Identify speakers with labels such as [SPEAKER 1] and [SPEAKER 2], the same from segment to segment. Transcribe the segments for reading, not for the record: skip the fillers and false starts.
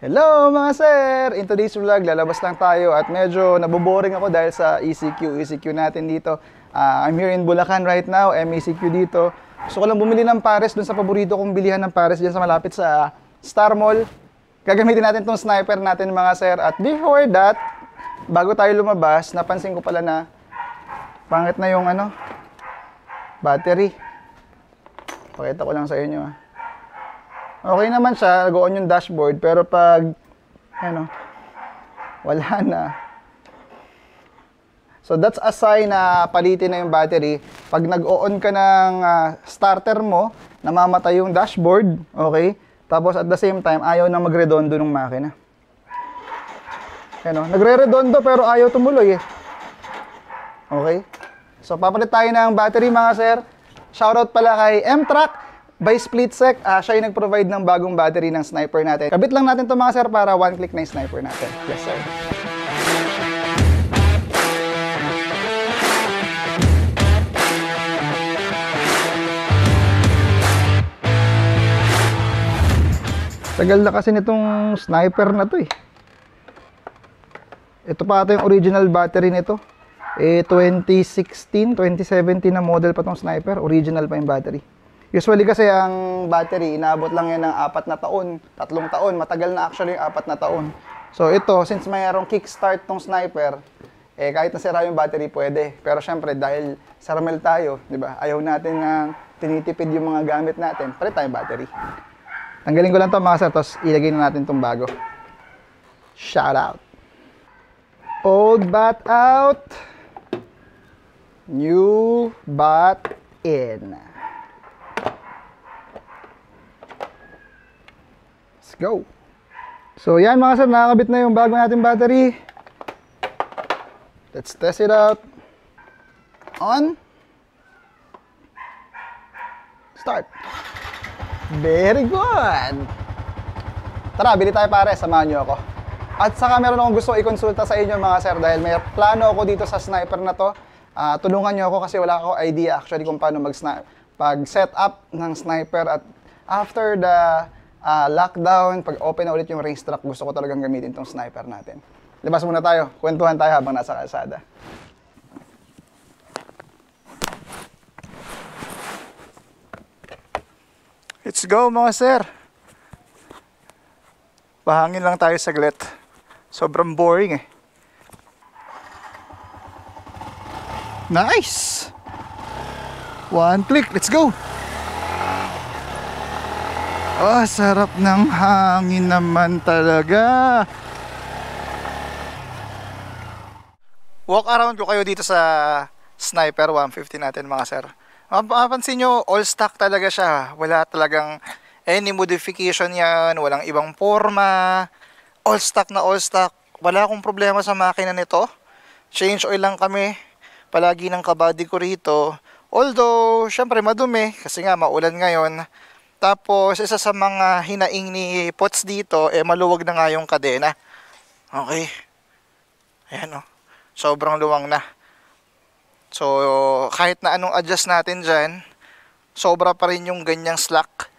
[SPEAKER 1] Hello mga sir! In today's vlog, lalabas lang tayo at medyo naboboring ako dahil sa ECQ natin dito. I'm here in Bulacan right now, MECQ dito. Gusto ko lang bumili ng pares dun sa paborito kong bilihan ng pares dyan sa malapit sa Star Mall. Gagamitin natin tong sniper natin mga sir. At before that, bago tayo lumabas, napansin ko pala na pangit na yung battery. Pakita ko lang sa inyo. Okay naman siya, go-on yung dashboard, pero pag, wala na. So that's a sign na palitin na yung battery. Pag nag-on ka ng starter mo, namamatay yung dashboard, okay? Tapos at the same time, ayaw na magredondo ng makina. Nagre-redondo pero ayaw tumuloy eh. Okay? So papalit tayo ng battery mga sir. Shoutout pala kay M-Track by Splitsec. Siya yung nag-provide ng bagong battery ng sniper natin. Kabit lang natin to mga sir para one click na yung sniper natin. Yes sir. Tagal na kasi nitong sniper na to eh. Ito pa ata yung original battery nito. 2016, 2017 na model pa tong sniper. Original pa yung battery. Usually kasi ang battery, inaabot lang yan ng 4 na taon, 3 taon. Matagal na actually yung 4 na taon. So ito, since mayroong kickstart tong sniper, kahit nasira yung battery pwede. Pero syempre dahil sa Ramel tayo, di ba? Ayaw natin na tinitipid yung mga gamit natin. Palit tayong battery. Tanggalin ko lang ito mga sir, tapos ilagay na natin itong bago. Shout out! Old bat out, new bat in. Let's go! So yan mga sir, nakakabit na yung bago natin battery. Let's test it out. On. Start. Very good! Tara, bili tayo pare, samahan nyo ako. At saka meron akong gusto i-consulta sa inyo mga sir dahil may plano ako dito sa sniper na to. Tulungan nyo ako kasi wala ako idea actually kung paano pag-set up ng sniper. At after the lockdown, pag open na ulit yung range track, gusto ko talagang gamitin tong sniper natin. Labas muna tayo, kwentuhan tayo habang nasa kalsada. Let's go mga sir. Pahangin lang tayo saglit. Sobrang boring eh. Nice! One click, let's go! Oh, sarap ng hangin naman talaga. Walk around ko kayo dito sa Sniper 150 natin mga sir. Mapapansin nyo, all stock talaga siya. Wala talagang any modification yan. Walang ibang forma. All stock na all stock. Wala akong problema sa makina nito. Change oil lang kami. Palagi ng kabady ko rito. Although, syempre madumi. Kasi nga, maulan ngayon. Tapos, isa sa mga hinaing ni Pots dito, maluwag na nga yung kadena. Okay. Ayan o. Sobrang luwang na. So, kahit na anong adjust natin dyan, sobra pa rin yung ganyang slack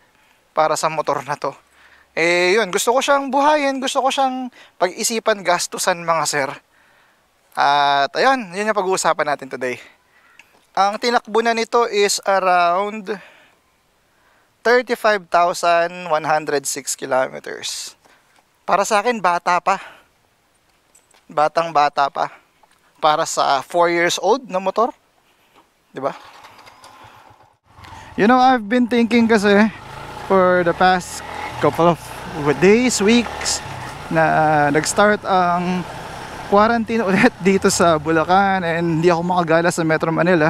[SPEAKER 1] para sa motor na to. Yun, gusto ko siyang buhayin, gusto ko siyang pag-isipan gastusan mga sir. At ayun, yun yung pag-uusapan natin today. Ang tinakbo na nito is around 35,106 kilometers. Para sa akin, bata pa. Batang-bata pa. Para sa 4 years old na motor. Diba? You know, I've been thinking kasi for the past couple of days, weeks, na nag-start ang quarantine ulit dito sa Bulacan and hindi ako makagala sa Metro Manila.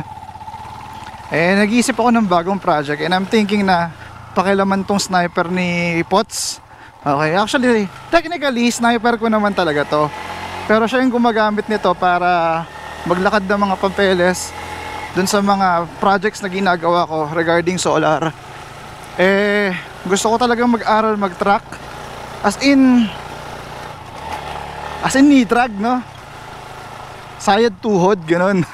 [SPEAKER 1] Nag-iisip ako ng bagong project and I'm thinking na pakilaman tong sniper ni Pots. Okay, actually, technically, sniper ko naman talaga to. Pero siya yung gumagamit nito para maglakad ng mga papeles dun sa mga projects na ginagawa ko regarding solar. Gusto ko talagang mag-aral mag-track. As in nitrag, no? Sayad tuhod, ganun.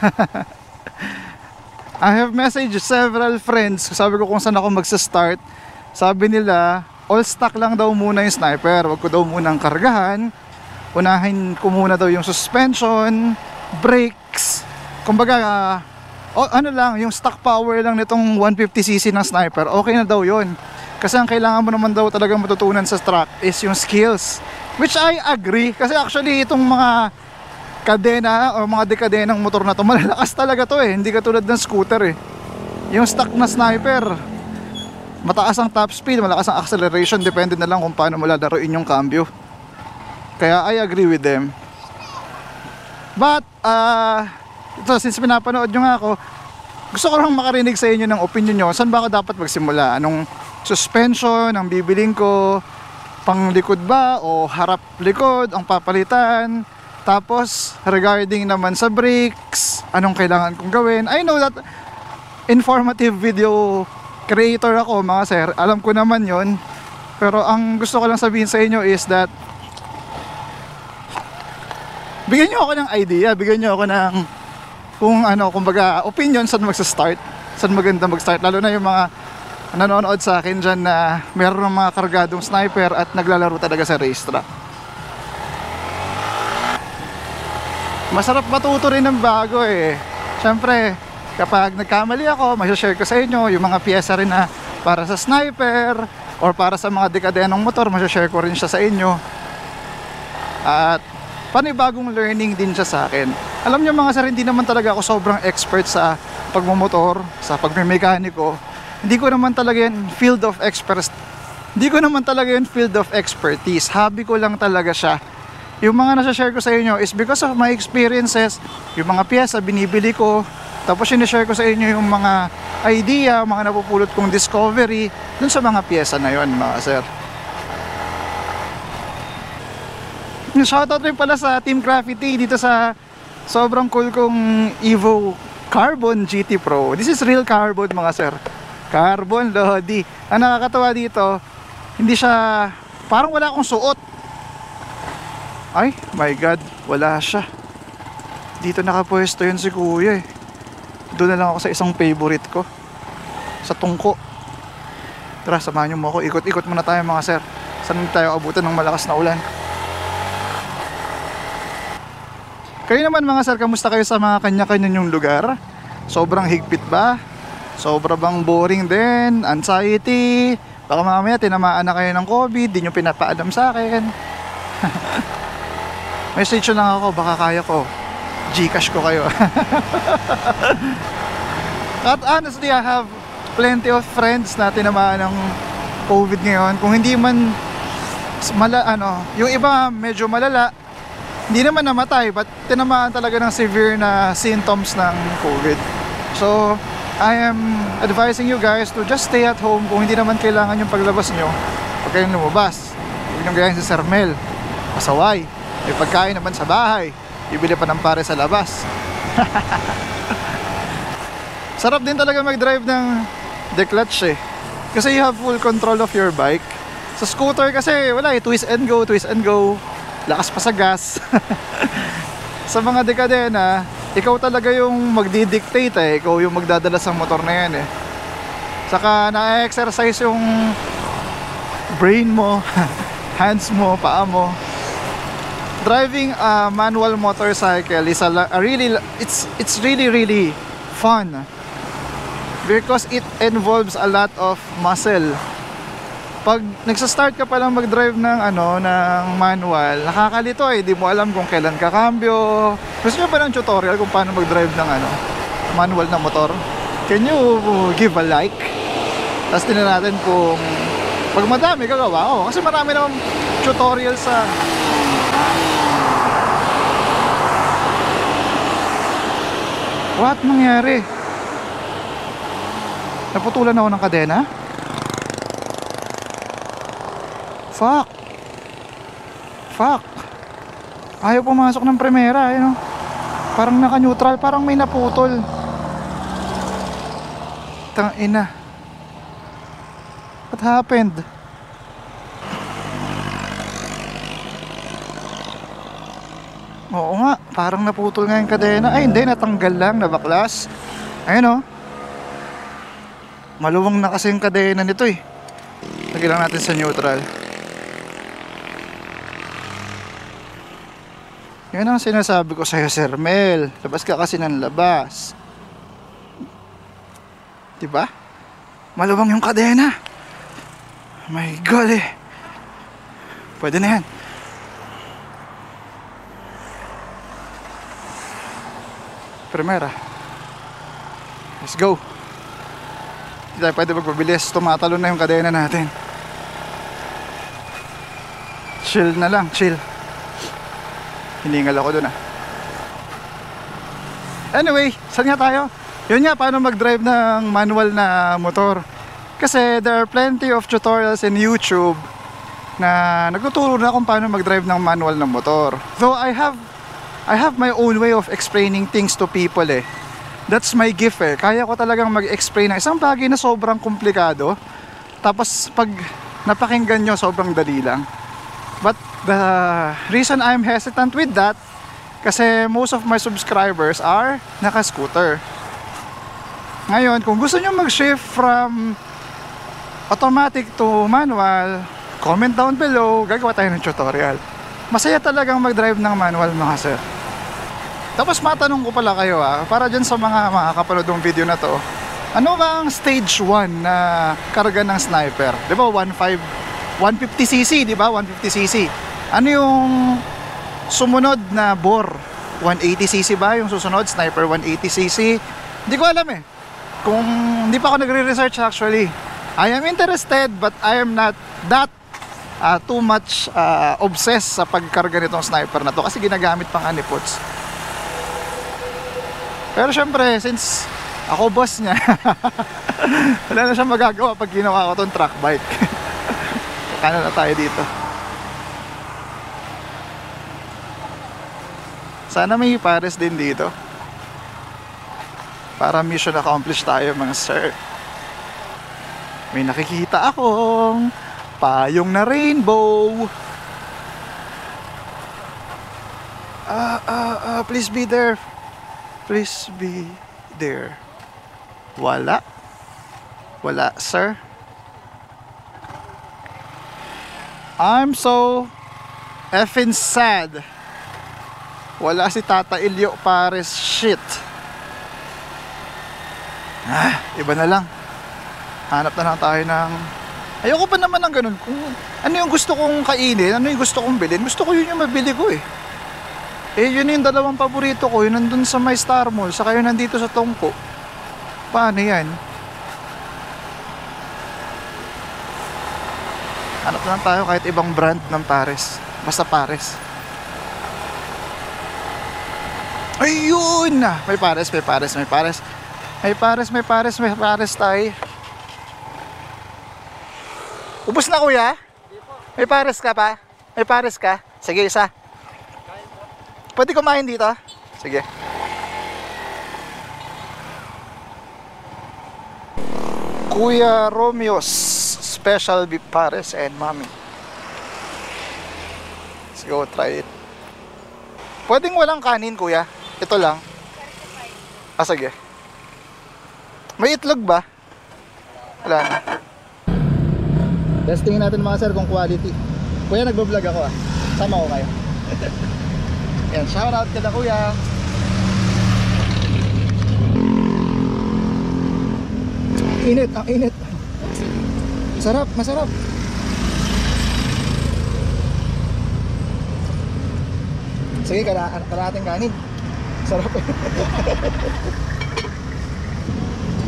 [SPEAKER 1] I have messaged several friends. Sabi ko kung saan ako magsa-start. Sabi nila, all stock lang daw muna yung sniper. Wag ko daw munang kargahan. Unahin ko muna daw yung suspension, brakes. Kumbaga, ano lang, yung stock power lang nitong 150cc ng sniper, okay na daw yun. Kasi ang kailangan mo naman daw talagang matutunan sa truck is yung skills. Which I agree. Kasi actually itong mga kadena o mga dekadenang motor na to, malalakas talaga to eh. Hindi katulad ng scooter eh. Yung stock na sniper, mataas ang top speed, malakas ang acceleration, depende na lang kung paano mo lalaruin yung cambio. Kaya I agree with them. But ito, since pinapanood nyo nga ako, gusto ko lang makarinig sa inyo ng opinion nyo. Saan ba ako dapat magsimula? Anong suspension ang bibiling ko? Pang likod ba o harap likod ang papalitan? Tapos regarding naman sa brakes, anong kailangan kong gawin? I know that informative video creator ako mga sir, alam ko naman yon. Pero ang gusto ko lang sabihin sa inyo is that bigyan nyo ako ng idea, bigyan nyo ako ng kung ano, kumbaga opinion saan magsa-start, saan maganda mag-start, lalo na yung mga nanonood sa akin dyan na meron ng mga kargadong sniper at naglalaro talaga sa racetrack. Masarap matuto rin ng bago eh. Siyempre, kapag nagkamali ako, share ko sa inyo yung mga pyesa rin na para sa sniper or para sa mga dekadenang motor, share ko rin siya sa inyo. At panibagong learning din siya sa akin. Alam niyo mga sir, hindi naman talaga ako sobrang expert sa pagmumotor, sa pagmemekaniko. Hindi ko naman talaga yan field of expertise. Hobby ko lang talaga siya. Yung mga nasa-share ko sa inyo is because of my experiences, yung mga pyesa binibili ko, tapos sinishare ko sa inyo yung mga idea, mga napupulot kong discovery dun sa mga pyesa na yon mga sir. Shoutout rin pala sa Team Graffiti dito sa sobrang cool kong Evo Carbon GT Pro. This is real carbon mga sir. Carbon Lodi. Ang nakakatawa dito, hindi siya, parang wala akong suot. Ay, my God, wala siya. Dito nakapwesto yun si kuya eh. Doon na lang ako sa isang favorite ko, sa tungko. Tara, samahan nyo mo ako. Ikot-ikot muna tayo mga sir. Saan tayo abutan ng malakas na ulan? Kayo naman mga sir, kamusta kayo sa mga kanya-kanya nyong lugar? Sobrang higpit ba? Sobra bang boring din? Anxiety? Baka mamaya tinamaan na kayo ng COVID, di nyo pinapaalam sa akin. Message lang ako, baka kaya ko. Gcash ko kayo. At honestly, I have plenty of friends na tinamaan ng COVID ngayon. Kung hindi man yung iba medyo malala, hindi naman namatay, but tinamaan talaga ng severe na symptoms ng COVID. So, I am advising you guys to just stay at home. Kung hindi naman kailangan yung paglabas nyo, huwag kayong lumabas. Huwag nyo gayahin si Sir Mel, pasaway. May pagkain naman sa bahay, ibili pa ng pare sa labas. Sarap din talaga mag-drive ng declutch eh, kasi you have full control of your bike. Sa scooter kasi wala eh, twist and go, lakas pa sa gas. Sa mga dekadena, ikaw talaga yung magdi-dictate eh, ikaw yung magdadala sa motor na yan eh. Saka na-exercise yung brain mo, hands mo, paa mo. Driving a manual motorcycle is it's really fun because it involves a lot of muscle. Pag nagsa-start ka pa lang mag-drive ng ng manual, nakakalito eh, di mo alam kung kailan kakambyo. Gusto nyo ba ng tutorial kung paano mag-drive ng manual na motor? Can you give a like? Tapos tingnan natin kung pag madami gagawa ko, kasi marami namang tutorial sa what nangyari? Naputulan ako ng kadena? Fuck. Ayaw pumasok ng primera, ayun. Parang naka-neutral, parang may naputol. Tangina. What happened? Oo nga, parang naputol nga yung kadena. Ay hindi, natanggal lang, nabaklas. Ayun o. Maluwang na kasi yung kadena nito eh. Lagyan lang natin sa neutral. Yan ang sinasabi ko sa'yo, Sir Mel. Labas ka kasi ng labas. Diba? Maluwang yung kadena. My God eh. Pwede na yan. Primera. Let's go. Hindi tayo pwede magpabilis. Tumatalo na yung kadena natin. Chill na lang, chill. Hiningal ako dun ah. Anyway, saan nga tayo? Yun nga, paano mag-drive ng manual na motor. Kasi there are plenty of tutorials in YouTube na nagtuturo na kung paano mag-drive ng manual na motor. Though I have my own way of explaining things to people eh. That's my gift eh. Kaya ko talagang mag-explain ng isang bagay na sobrang komplikado. Tapos pag napakinggan nyo, sobrang dali lang. But the reason I'm hesitant with that, kasi most of my subscribers are naka-scooter. Ngayon, kung gusto nyo mag-shift from automatic to manual, comment down below, gagawa tayo ng tutorial. Masaya talagang mag-drive ng manual mga sir. Tapos matanong ko pala kayo para dyan sa mga makakapanood ng video na to, ano ba ang stage 1 na karga ng sniper? Di ba 150cc, di ba? 150cc. Ano yung sumunod na bore? 180cc ba yung susunod? Sniper 180cc? Hindi ko alam eh. Kung hindi pa ako nagre-research actually. I am interested but I am not that too much obsessed sa pagkarga nitong sniper na to kasi ginagamit pang anipots. Pero syempre, since ako boss niya, wala na siyang magagawa pag ginawa ko tong track bike. Kano na tayo dito. Sana may pares din dito. Para mission accomplished tayo mga sir. May nakikita akong payong na rainbow. Please be there. Please be there. Wala. Wala, sir. I'm so effing sad. Wala si Tata Ilyo Pares. Shit. Iba na lang. Hanap na lang tayo ng... Ayoko pa naman ng ganun. Kung ano yung gusto kong kainin, ano yung gusto kong bilhin, gusto ko yun yung mabili ko eh. Yun yung dalawang paborito ko. Yun nandun sa may Star Mall, saka yun nandito sa Tongko. Paano yan? Hanap lang tayo kahit ibang brand ng Pares. Basta Pares. Ayun na! May Pares, may Pares, may Pares. May Pares, may Pares, may Pares tayo. Ubus na kuya? May Pares ka pa? May Pares ka? Sige, isa. Pwede kumain dito? Sige. Kuya Romeo's Special Beef Pares and Mami. Let's go try it. Pwedeng walang kanin kuya? Ito lang. Sige. May itlog ba? Wala na. Testingin natin mga sir kung quality. Kuya, nagbablog ako Sama ko kayo. Yan, shout out ka na kuya. Init, ang init. Sarap, masarap. Sige, kalahating kanin. Sarap.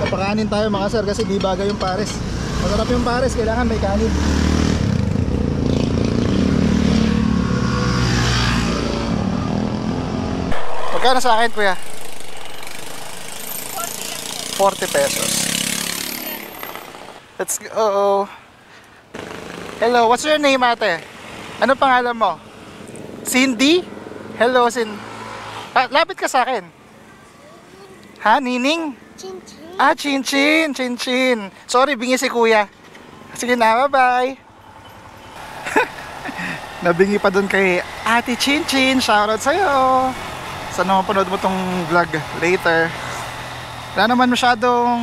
[SPEAKER 1] Napakanin tayo mga sir kasi di bagay yung Pares. Masarap yung Pares, kailangan may kanin. Magkano sa akin kuya? 40 pesos. Let's go. Hello, what's your name ate? Ano pangalan mo? Cindy? Hello Cindy. Lapit ka sa akin. Ha, Nining? Chinchin. Chinchin. Sorry, bingi si kuya. Sige na, bye-bye. Nabingi pa dun kay Ate Chinchin. Shoutout sa'yo. Sana mapanood mo tong vlog later. Wala naman masyadong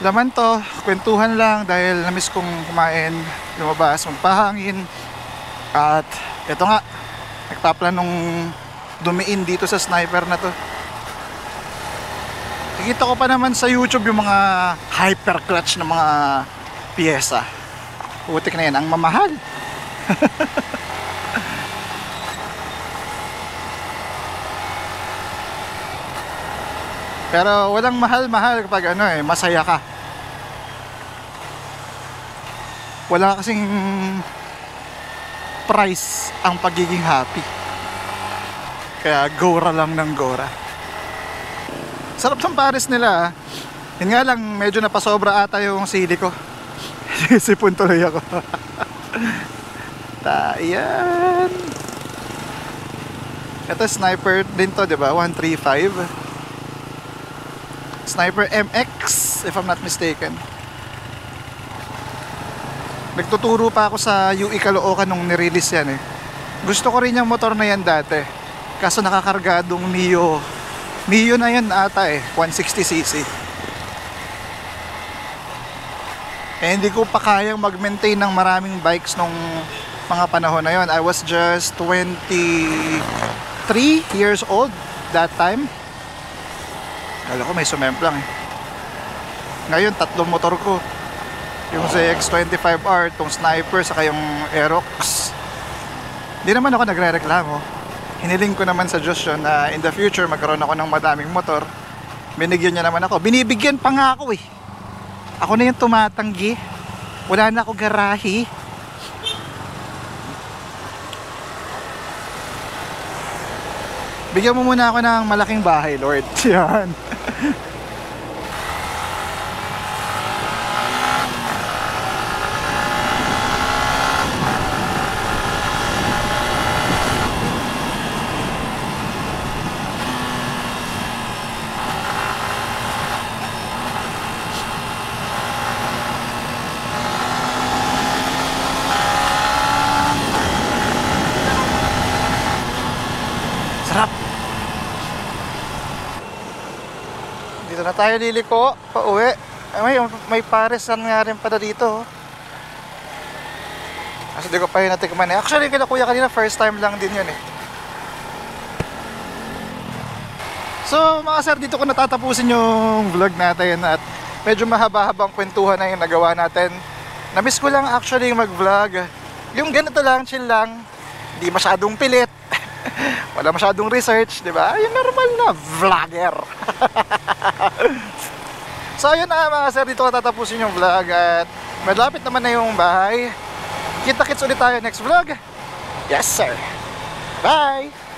[SPEAKER 1] laman to, kwentuhan lang dahil namiss kong kumain, lumabas, magpahangin. At ito nga, nagpaplanong dumiin dito sa sniper na to. Nakikita ko pa naman sa YouTube yung mga hyper clutch na mga piyesa. Putik na yan, ang mamahal. Pero walang mahal-mahal kapag masaya ka. Wala kasing price ang pagiging happy. Kaya gora lang ng gora. Sarap ng pares nila. Yun nga lang, medyo napasobra ata yung sili ko. Sipon tuloy ako. Ayan. Ito sniper din to, diba? 135 Sniper MX, if I'm not mistaken. Nagtuturo pa ako sa UE Caloocan nung nirelease yan eh. Gusto ko rin yung motor na yan dati. Kaso nakakargadong Mio na yan ata eh, 160cc. Eh hindi ko pa kayang mag-maintain ng maraming bikes nung mga panahon na yon. I was just 23 years old that time. Kala ko may sumemplang eh. Ngayon, 3 motor ko. Yung ZX25R, tong Sniper, saka yung Aerox. Hindi naman ako nagre-reklamo. Hiniling ko naman sa Diyos yun na in the future magkaroon ako ng madaming motor. Binigyan niya naman ako. Binibigyan pa nga ako eh. Ako na yung tumatanggi. Wala na ako garahe. Bigyan mo muna ako ng malaking bahay, Lord. Yan. Sarap. Dito na tayo liliko, pauwi. May paresan nga rin pala dito. Kasi di ko pa yun natikman eh. Actually, kila kuya kanina, first time lang din yun eh. So mga sir, dito ko natatapusin yung vlog natin at medyo mahaba-habang kwentuhan na yung nagawa natin. Namiss ko lang actually mag vlog. Yung ganito lang, chill lang. Hindi masyadong pilit. Wala masyadong research, di ba? Yung normal na vlogger. So ayun na mga sir, dito ko tatapusin yung vlog at malapit naman na yung bahay. Kita-kits ulit tayo next vlog. Yes sir. Bye!